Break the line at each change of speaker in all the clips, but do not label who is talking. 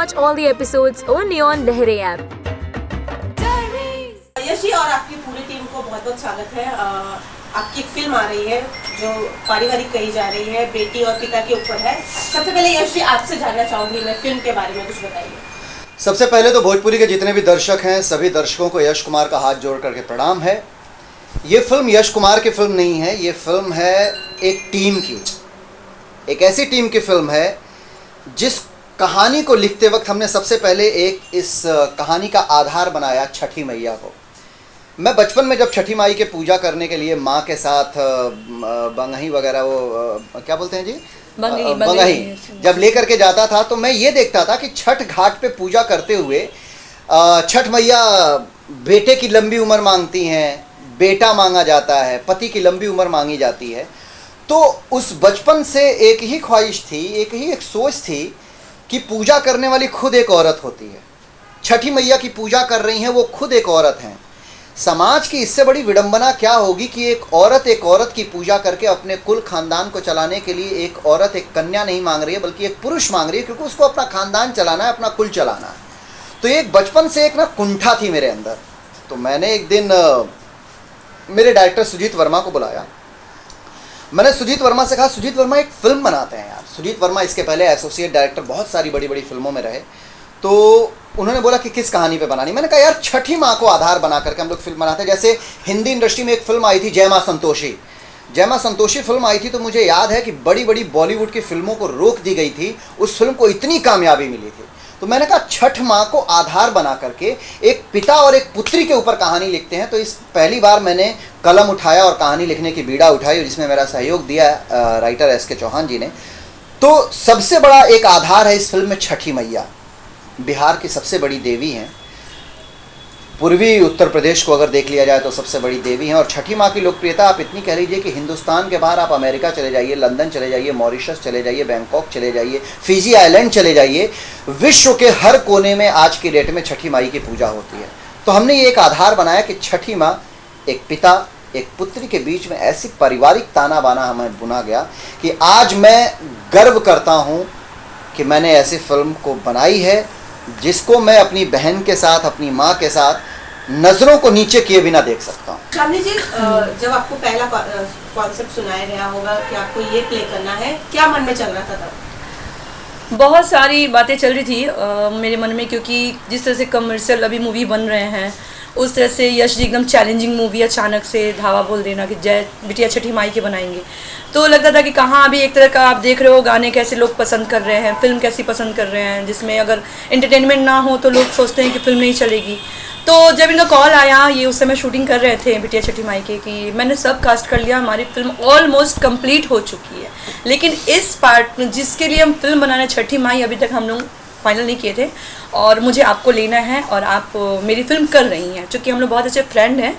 watch all the episodes only on Lehre app.
Yeshi और आपकी पूरी टीम को बहुत बहुत स्वागत है। आपकी एक फिल्म आ रही है जो पारिवारिक कही जा रही है, बेटी और पिता के ऊपर है। सबसे पहले यशी आपसे जानना चाहूंगी मैं फिल्म के बारे में कुछ बताइए।
सबसे पहले तो भोजपुरी के जितने भी दर्शक हैं सभी दर्शकों को यश कुमार का हाथ जोड़ करके प्रणाम है। ये फिल्म यश कुमार की फिल्म नहीं है, ये फिल्म है एक टीम की, एक ऐसी टीम की फिल्म है जिस कहानी को लिखते वक्त हमने सबसे पहले एक इस कहानी का आधार बनाया छठी मैया को। मैं बचपन में जब छठी माई के पूजा करने के लिए माँ के साथ बंगही वगैरह वो क्या बोलते हैं जी बंगही जब लेकर के जाता था तो मैं ये देखता था कि छठ घाट पे पूजा करते हुए छठ मैया बेटे की लंबी उम्र मांगती हैं, बेटा मांगा जाता है, पति की लंबी उम्र मांगी जाती है। तो उस बचपन से एक ही ख्वाहिश थी, एक सोच थी कि पूजा करने वाली खुद एक औरत होती है। छठी मैया की पूजा कर रही हैं वो खुद एक औरत हैं। समाज की इससे बड़ी विडंबना क्या होगी कि एक औरत की पूजा करके अपने कुल खानदान को चलाने के लिए एक औरत एक कन्या नहीं मांग रही है बल्कि एक पुरुष मांग रही है, क्योंकि उसको अपना खानदान चलाना है, अपना कुल चलाना है। तो एक बचपन से एक कुंठा थी मेरे अंदर। तो मैंने एक दिन मेरे डायरेक्टर सुजीत वर्मा को बुलाया। मैंने सुजीत वर्मा से कहा, सुजीत वर्मा एक फिल्म बनाते हैं यार। सुजीत वर्मा इसके पहले एसोसिएट डायरेक्टर बहुत सारी बड़ी बड़ी फिल्मों में रहे। तो उन्होंने बोला कि किस कहानी पे बनानी। मैंने कहा यार छठी माँ को आधार बना करके हम लोग फिल्म बनाते हैं। जैसे हिंदी इंडस्ट्री में एक फिल्म आई थी जय माँ संतोषी फिल्म आई थी, तो मुझे याद है कि बड़ी बड़ी बॉलीवुड की फिल्मों को रोक दी गई थी, उस फिल्म को इतनी कामयाबी मिली थी। तो मैंने कहा छठ माँ को आधार बना करके एक पिता और एक पुत्री के ऊपर कहानी लिखते हैं। तो इस पहली बार मैंने कलम उठाया और कहानी लिखने की बीड़ा उठाई, जिसमें मेरा सहयोग दिया राइटर SK चौहान जी ने। तो सबसे बड़ा एक आधार है इस फिल्म में छठी मैया। बिहार की सबसे बड़ी देवी हैं, पूर्वी उत्तर प्रदेश को अगर देख लिया जाए तो सबसे बड़ी देवी हैं। और छठी माँ की लोकप्रियता आप इतनी कह लीजिए कि हिंदुस्तान के बाहर आप अमेरिका चले जाइए, लंदन चले जाइए, मॉरिशस चले जाइए, बैंकॉक चले जाइए, फिजी आइलैंड चले जाइए, विश्व के हर कोने में आज की डेट में छठी माई की पूजा होती है। तो हमने ये एक आधार बनाया कि छठी माँ एक पिता एक पुत्री के बीच में ऐसी पारिवारिक ताना बाना हमें बुना गया कि आज मैं गर्व करता हूँ कि मैंने ऐसी फिल्म को बनाई है जिसको मैं अपनी बहन के साथ, अपनी माँ के साथ नज़रों को नीचे किए बिना देख सकता हूँ।
शालिनी जी, जब आपको पहला कॉन्सेप्ट सुनाया गया होगा कि आपको ये प्ले करना है, क्या मन में चल रहा था तब?
बहुत सारी बातें चल रही थी मेरे मन में, क्योंकि जिस तरह से कमर्शियल अभी मूवी बन रहे हैं उस तरह से यश जी एकदम चैलेंजिंग मूवी अचानक से धावा बोल देना कि जय बिटिया छठी माई के बनाएंगे, तो लगता था कि कहाँ अभी एक तरह का आप देख रहे हो गाने कैसे लोग पसंद कर रहे हैं, फिल्म कैसी पसंद कर रहे हैं, जिसमें अगर एंटरटेनमेंट ना हो तो लोग सोचते हैं कि फिल्म नहीं चलेगी। तो जब इनका कॉल आया, ये उस समय शूटिंग कर रहे थे बिटिया छठी माई के, कि मैंने सब कास्ट कर लिया, हमारी फिल्म ऑलमोस्ट कंप्लीट हो चुकी है, लेकिन इस पार्ट में जिसके लिए हम फिल्म बनाने छठी माई अभी तक हम लोग फाइनल नहीं किए थे और मुझे आपको लेना है और आप मेरी फिल्म कर रही हैं। चूँकि हम लोग बहुत अच्छे फ्रेंड हैं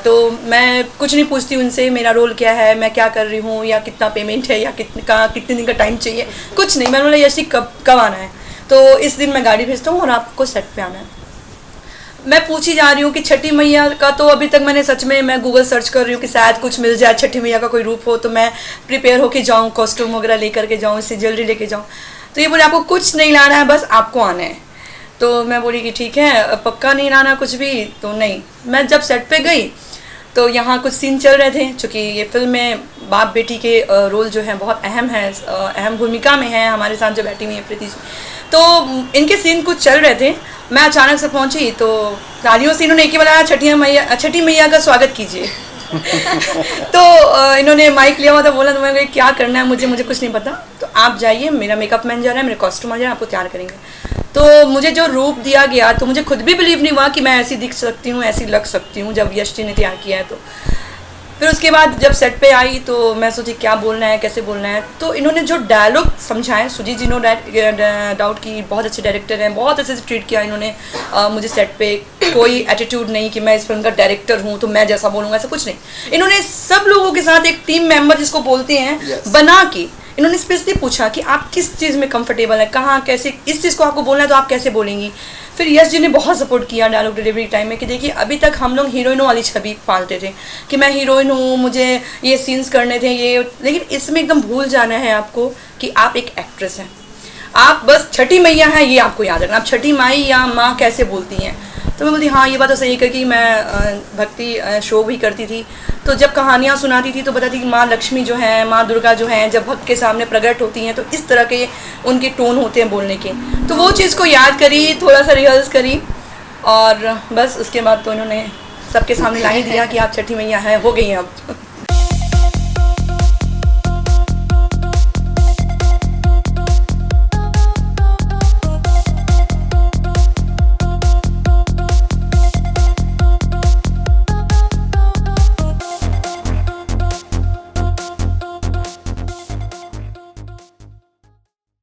तो मैं कुछ नहीं पूछती उनसे मेरा रोल क्या है, मैं क्या कर रही हूँ, या कितना पेमेंट है, या कितने दिन का टाइम चाहिए, कुछ नहीं। मैंने बोला यश जी कब आना है, तो इस दिन मैं गाड़ी भेजता हूँ और आपको सेट पे आना है। मैं पूछी जा रही हूँ कि छठी मैया का, तो अभी तक मैंने सच में मैं गूगल सर्च कर रही हूँ कि शायद कुछ मिल जाए, छठी मैया का कोई रूप हो तो मैं प्रिपेयर होके जाऊँ, कॉस्ट्यूम वगैरह लेकर के जाऊँ, इससे ज्वेलरी लेके जाऊँ। तो ये बोले आपको कुछ नहीं लाना है, बस आपको आना है। तो मैं बोली कि ठीक है, पक्का नहीं लाना कुछ भी? तो नहीं। मैं जब सेट पे गई तो यहाँ कुछ सीन चल रहे थे, चूँकि ये फिल्म में बाप बेटी के रोल जो है बहुत अहम है, अहम भूमिका में है। हमारे साथ जो बैठी हुई है प्रीति, तो इनके सीन कुछ चल रहे थे। मैं अचानक से पहुँची तो तालियों से इन्होंने एक ही बोला छठी मैया का स्वागत कीजिए। तो इन्होंने माइक लिया हुआ था, बोला तो मैं क्या करना है मुझे कुछ नहीं पता, तो आप जाइए, मेरा मेकअप मैन जा रहा है, मेरे कॉस्ट्यूम आ जा रहा है, आपको तैयार करेंगे। तो मुझे जो रूप दिया गया तो मुझे खुद भी बिलीव नहीं हुआ कि मैं ऐसी दिख सकती हूँ, ऐसी लग सकती हूँ जब यश जी ने तैयार किया है। तो फिर उसके बाद जब सेट पे आई तो मैं सोची क्या बोलना है, कैसे बोलना है। तो इन्होंने जो डायलॉग समझाए, सुजीत जी नो डाउट की बहुत अच्छे डायरेक्टर हैं, बहुत अच्छे से ट्रीट किया इन्होंने मुझे सेट पे। कोई एटीट्यूड नहीं कि मैं इस फिल्म का डायरेक्टर हूँ तो मैं जैसा बोलूँगा, ऐसा कुछ नहीं। इन्होंने सब लोगों के साथ एक टीम मेंबर जिसको बोलते हैं बना के इन्होंने स्पेशली पूछा कि आप किस चीज़ में कंफर्टेबल है, कहाँ कैसे, इस चीज़ को आपको बोलना है तो आप कैसे बोलेंगी। फिर यश जी ने बहुत सपोर्ट किया डायलॉग डिलीवरी टाइम में कि देखिए अभी तक हम लोग हीरोइनों वाली छवि पालते थे कि मैं हीरोइन हूँ, मुझे ये सीन्स करने थे ये, लेकिन इसमें एकदम भूल जाना है आपको कि आप एक एक्ट्रेस हैं। आप बस छठी मैया हैं ये आपको याद रखना, आप छठी माई या माँ कैसे बोलती हैं। तो मैं बोलती हाँ ये बात तो सही है, क्योंकि मैं भक्ति शो भी करती थी, तो जब कहानियाँ सुनाती थी तो बताती कि माँ लक्ष्मी जो हैं, माँ दुर्गा जो हैं, जब भक्त के सामने प्रकट होती हैं तो इस तरह के उनके टोन होते हैं बोलने के। तो वो चीज़ को याद करी, थोड़ा सा रिहर्स करी, और बस उसके बाद तो उन्होंने सबके सामने ला ही दिया कि आप छठी मैया है, हो गई हैं अब।